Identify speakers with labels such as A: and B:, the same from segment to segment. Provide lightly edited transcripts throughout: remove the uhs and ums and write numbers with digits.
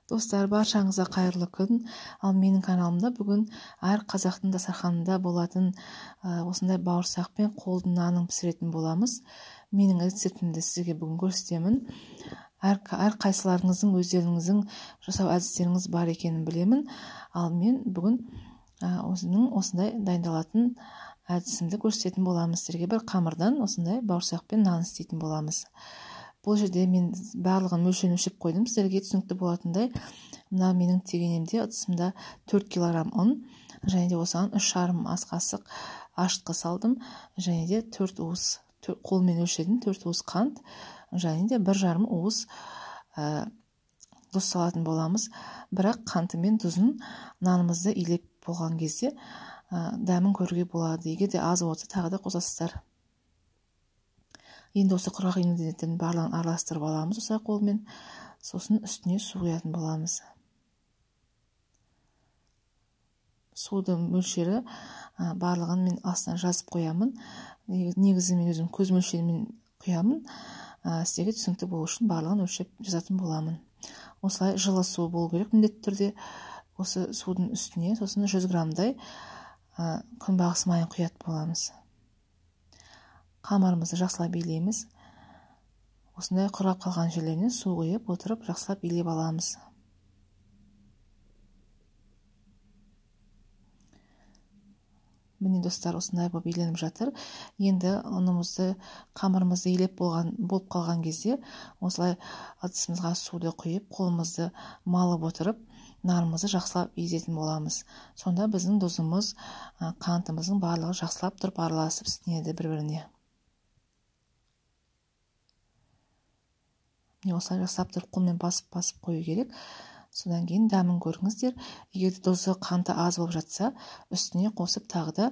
A: Достар, баршаңызға қайырлы күн. Ал менің каналымда бүгін әр қазақтың дастарханында болатын осындай бауырсақ пен қолдың нанын пісіретін боламыз. Менің рецептімді сізге бүгін көрсетемін. Әр қайсыларыңыздың өздеріңіздің жасау әдістеріңіз бар екенін білемін. Ал мен бүгін өзімнің осындай дайындалатын әдісімді көрсететін боламыз. Сіздерге бір қамырдан осындай бауырсақ пен нан істейтін боламыз. Бұл жерде мен барлығын мөлшерін өлшеп қойдым, сіздерге түсінікті болатындай. Мына менің тегенемде ыдысымда 4 килограмм ұн, және де осыған 3,5 ас қасық ашытқы салдым, және де 4 уыс қолмен өлшедім, 4 уыс қант, және де 1,5 уыс тұз салатын боламыз. Бірақ қанты мен тұзын нанымызды илеп болған кезде дәмін көруге болады. Егер де аз болса тағы да қосасыздар. Енді осы құрғақ ингредиенттердің барлығын араластырып аламыз осылай қолмен. Сосын үстіне су құятын боламыз. Судың мөлшері барлығын мен астына жазып қоямын. Негізі мен өзім көз мөлшерімен құямын. Сіздерге түсінікті болу үшін барлығын өлшеп жазатын боламын. Осылай жылы су болу керек міндетті түрде. Осы судың үстіне сосын 100 граммдай күнбағыс майын құятын боламыз. Қамырымызды жақсылап билейміз. Осындай құрап қалған жерлеріне су құйып отырып жақсылап билеп аламыз. Міне достар, осындай болып биленіп жатыр. Енді ұнымызды, қамырымызды илеп болып қалған кезде осылай ыдысымызға суды құйып, қолымызды малып отырып, нарымызды жақсылап езетін боламыз. Сонда біздің тұзымыз, қантымыздың барлығы жақсылап тұрып араласып істенеді бір-біріне. Осылай жасап тұрып қолмен басып қою керек. Содан кейін дәмін көріңіздер. Егер тұзы, қанты аз болып жатса, үстіне қосып тағы да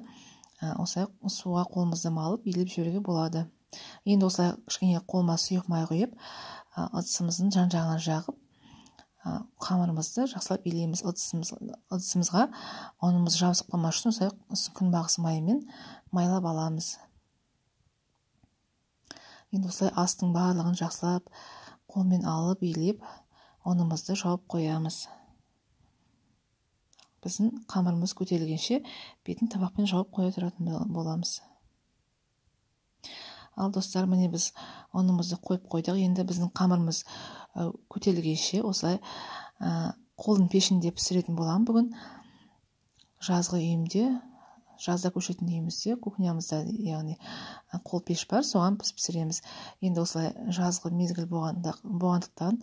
A: осылай суға қолымызды малып билеп жіберуге болады. Енді осылай кішкене қолыма сұйық май құйып, ыдысымыздың жан-жағына жағып, қамырымызды жақсылап билейміз. Ыдысымызға ұнымыз жабысып қалмас үшін осылай күнбағыс майымен майлап аламыз. Енді осылай астың барлығын жақсылап қолмен алып билеп, ұнымызды жауып қоямыз. Біздің қамырымыз көтерілгенше бетін табақпен жауып қоя тұратын боламыз. Ал достар, міне біз ұнымызды қойып қойдық. Енді біздің қамырымыз көтерілгенше осылай қолдың пешінде пісіретін боламын бүгін. Жазғы үйімде, жазда көшетін үйімізде, кухнямызда, яғни қол пеш бар, соған пісіреміз. Енді осылай жазғы мезгіл болғандықтан,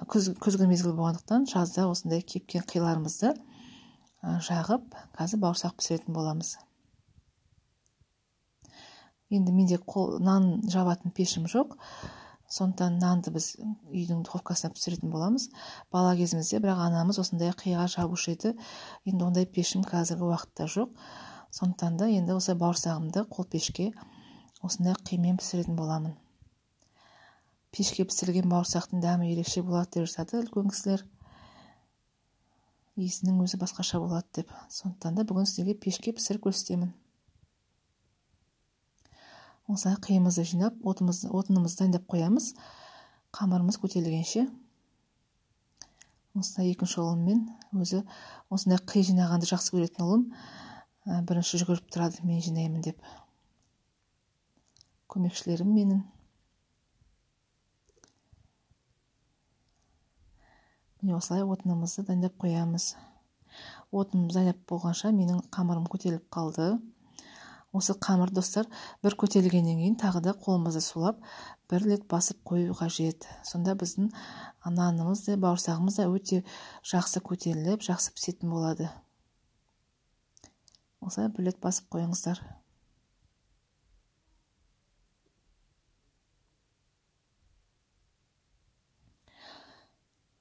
A: күзгі мезгіл болғандықтан, жазда осындай кепкен қиларымызды жағып, қазір бауырсақ пісіретін боламыз. Енді менде нан жабатын пешім жоқ, сондықтан нанды біз үйдің духовкасына пісіретін боламыз. Бала кезімізде бірақ анамыз осындай қиға жабушы еді. Енді ондай пешім қазіргі уақытта жоқ. Сондықтан да енді осы бауырсағымды қол пешке осындай қимен пісіретін боламын. Пешке пісірген бауырсақтың дәмі ерекше болады деп жатады үлкен кісілер. Иісінің өзі басқаша болады деп. Сондықтан да бүгін сіздерге пешке пісіріп көрсетемін. Осылай қиымызды жинап, отынымызды дайындап қоямыз. Қамырымыз көтерілгенше. Осылай екінші ұлыммен, өзі осындай қи жинағанды жақсы көретін ұлым, бірінші жүгіріп тұрады, мен жинаймын деп. Көмекшілерім менің. Міне осылай отынымызды дайындап қоямыз. Отынымыз дайындап болғанша менің қамырым көтеріліп қалды. Осы қамыр, достар, бір көтерілгеннен кейін тағы да қолымызды сулап, бір рет басып қою қажет. Сонда біздің нанымыз да, бауырсағымыз да өте жақсы көтеріліп, жақсы пісетін болады. Осылай бір рет басып қойыңыздар.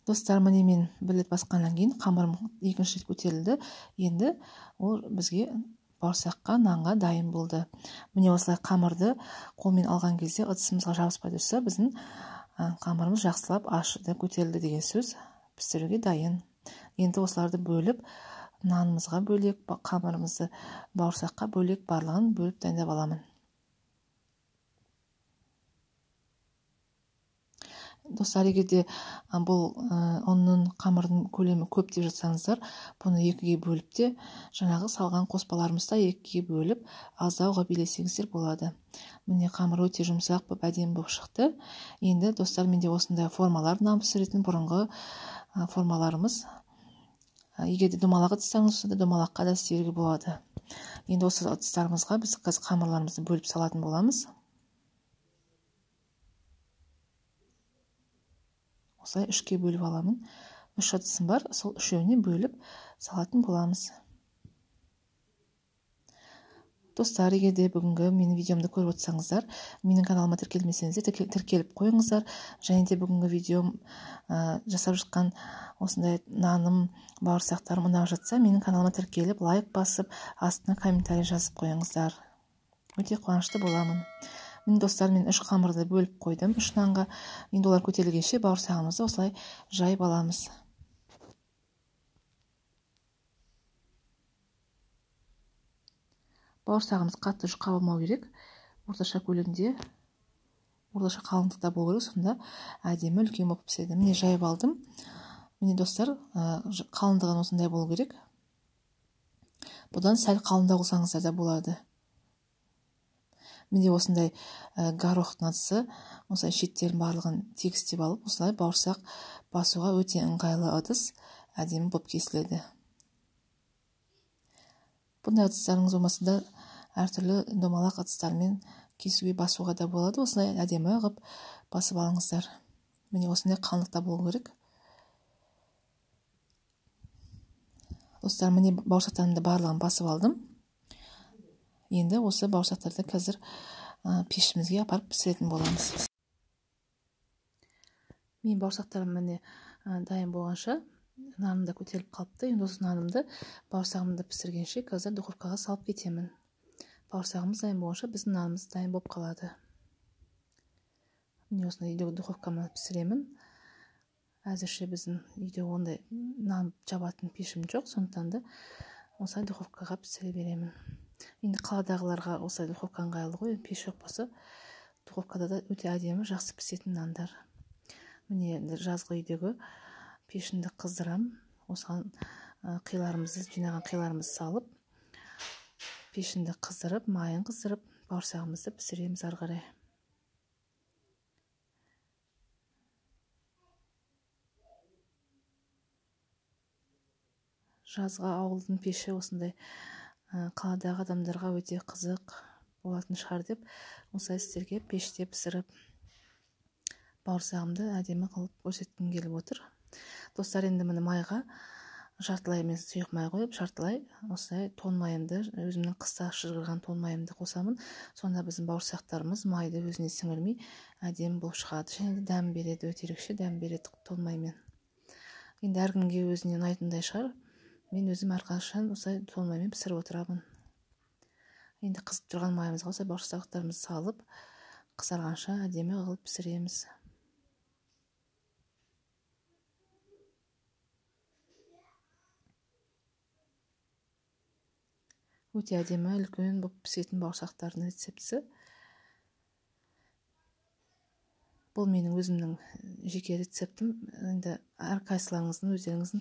A: Достар, міне мен бір рет басқаннан кейін қамырым екінші рет көтерілді. Енді ол бізге бауырсаққа, нанға дайын болды. Міне осылай қамырды қолмен алған кезде ыдысымызға жабыспай тұрса, біздің қамырымыз жақсылап ашыды, көтерілді деген сөз, пісіруге дайын. Енді осыларды бөліп, нанымызға бөлек, қамырымызды бауырсаққа бөлек, барлығын бөліп дайындап аламын. достар, егер де бұл ұнның қамырдың көлемі көп деп жатсаңыздар, бұны екіге бөліп те жаңағы салған қоспаларымызды екіге бөліп аздауға билесеңіздер болады. Міне қамыр өте жұмсақ болып әдемі болып шықты. Енді достар, менде осындай формалар нан пісіретін бұрынғы формаларымыз. Егер де домалақ ыдыстарыңыз болса да домалаққа да істеуге болады. Енді осы ыдыстарымызға біз қазір қамырларымызды бөліп салатын боламыз. Осылай үшке бөліп аламын. 3 ыдысым бар, сол үшеуіне бөліп салатын боламыз. Достар, егер де бүгінгі менің видеомды көріп отырсаңыздар, менің каналыма тіркелмесеңіздер, тіркеліп қойыңыздар. Және де бүгінгі видеом жасап жатқан осындай наным, бауырсақтарым ұнап жатса, менің каналыма тіркеліп, лайк басып, астына комментарий жазып қойыңыздар. Өте қуанышты боламын. Мен достар, мен 3 қамырды бөліп қойдым 3 нанға. Енді олар көтерілгенше бауырсағымызды осылай жайып аламыз. Бауырсағымыз қатты жұқа болмау керек. Орташа көлемде, орташа қалыңдықта болу керек, сонда әдемі үлкен болып піседі. Міне жайып алдым. Міне достар, қалыңдығын осындай болу керек. Бұдан сәл қалыңдау қылсаңыздар да болады. Менде осындай горохтың ыдысы, осылай шеттерін барлығын тегістеп алып, осылай бауырсақ басуға өте ыңғайлы ыдыс, әдемі болып кесіледі. Бұндай ыдыстарыңыз болмаса да әртүрлі домалақ ыдыстармен кесуге, басуға да болады. Осылай әдемі қылып басып алыңыздар. Міне осындай қалыңдықта болу керек. Достар, міне бауырсақтарымды барлығын басып алдым. Енді осы бауырсақтарды қазір пешімізге апарып пісіретін боламыз. Мен бауырсақтарым міне дайын болғанша, наным да көтеріліп қалыпты. Енді осы нанымды бауырсағымды пісіргенше қазір духовкаға салып кетемін. Бауырсағымыз дайын болғанша біздің нанымыз дайын болып қалады. Міне осындай үйдегі духовкама пісіремін. Әзірше біздің үйде ондай нан жабатын пешім жоқ, сондықтан да осылай духовкаға пісіре беремін. Енді қаладағыларға осылай духовка ыңғайлы ғой, пеш жоқ болса, духовкада да өте әдемі жақсы пісетін нандар. Міне жазғы үйдегі пешімді қыздырам. Осыған жинаған қиларымызды салып, пешімді қыздырып, майын қыздырып, бауырсағымызды пісіреміз ары қарай. Жазғы ауылдың пеші осындай қаладағы адамдарға өте қызық болатын шығар деп, осылай істерге пеште пісіріп, бауырсағымды әдемі қылып көрсеткім келіп отыр. Достар, енді міне майға жартылай мен сұйық май қойып, жартылай осылай тон майымды, өзімнің қыста шыжғырған тон майымды қосамын. Сонда біздің бауырсақтарымыз майды өзіне сіңірмей әдемі болып шығады. Және де дәм береді, өте ерекше дәм береді тон маймен. Енді әркімге өзіне ұнайтындай шығар. Мен өзім әрқашан осылай тон маймен пісіріп отырамын. Енді қызып тұрған майымызға осылай бауырсақтарымызды салып, қызарғанша әдемі қылып пісіреміз. Өте әдемі үлкен болып пісетін бауырсақтардың рецептісі. Бұл менің өзімнің жеке рецептім. Енді әрқайсыларыңыздың өздеріңіздің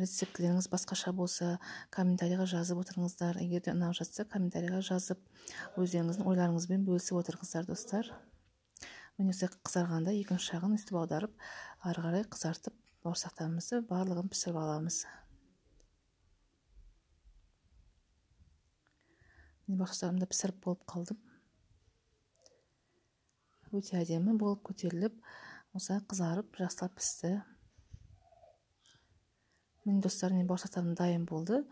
A: рецептілеріңіз басқаша болса, комментарийға жазып отырыңыздар. Егер де ұнап жатса, комментарийға жазып, өздеріңіздің ойларыңызбен бөлісіп отырыңыздар, достар. Міне осылай қызарғанда екінші жағын өстіп аударып, ары қарай қызартып, бауырсақтарымызды барлығын пісіріп аламыз. Бауырсақтарымды пісіріп болып қалдым. Өте әдемі болып көтеріліп, осылай қызарып, жақсылап пісті. Мен достар, бауырсақтарым дайын болды.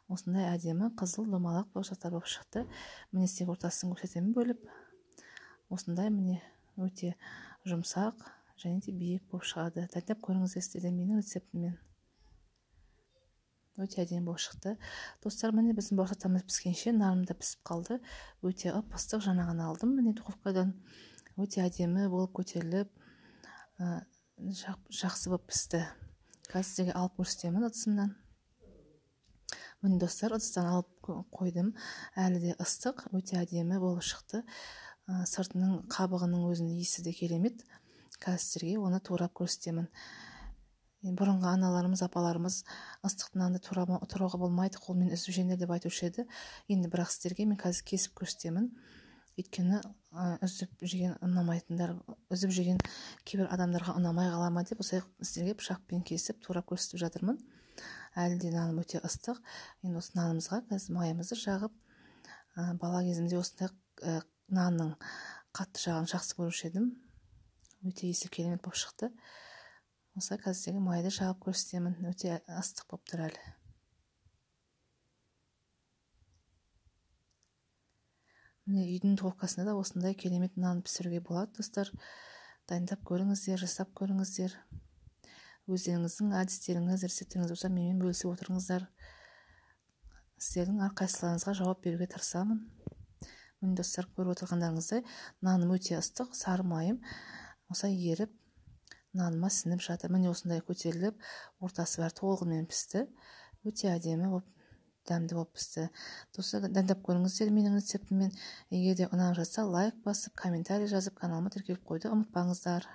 A: Осындай әдемі қызыл домалақ бауырсақтар болып шықты. Міне істек ортасын көрсетемін бөліп. Осындай міне өте жұмсақ және де биік болып шығады. Тәттеп көріңіздер сіздерде менің рецептіммен. Өте әдемі болып шықты. Достар, міне біздің бауырсақтарымыз піскенше наным да пісіп қалды. Өте ып-ыстық, жаңа ғана алдым міне духовкадан. Өте әдемі болып көтеріліп, жақсы болып пісті. Қазір сіздерге алып көрсетемін ыдысымнан. Міне достар, ыдыстан алып қойдым. Әлі де ыстық, өте әдемі болып шықты. Сыртының қабығының өзінің иісі де керемет. қазір сіздерге оны турап көрсетемін. Бұрынғы аналарымыз, апаларымыз ыстық нанды турауға болмайды, қолмен үзіп жеңдер деп айтушы еді. Енді бірақ сіздерге мен қазір кесіп көрсетемін. Өйткені үзіп жеген ұнамайтындар, үзіп жеген кейбір адамдарға ұнамай қала ма деп осылай сіздерге пышақпен кесіп турап көрсетіп жатырмын. Әлі де наным өте ыстық. Енді осы нанымызға қазір майымызды жағып, бала кезімде осындай нанның қатты жағын жақсы көруші едім. Өте есі керемет болып шықты. Осылай қазір майды жағып көрсетемін. Өте ыстық болып тұр әлі. Міне үйдің духовкасында да осындай керемет нан пісіруге болады, достар. Дайындап көріңіздер, жасап көріңіздер. Өздеріңіздің әдістеріңіз, рецептеріңіз болса менімен бөлісіп отырыңыздар. Сіздердің әрқайсыларыңызға жауап беруге тырысамын. Міне достар, көріп отырғандарыңыздай наным өте ыстық, сары майым осылай еріп наныма сіңіп жатыр. Міне осындай көтеріліп, ортасы бәрі толығымен пісті. Өте әдемі болып, дәмді болып пісті. Достар, дайындап көріңіздер менің рецептіммен. Егер де ұнап жатса, лайк басып, комментарий жазып, каналыма тіркеліп қойды ұмытпаңыздар.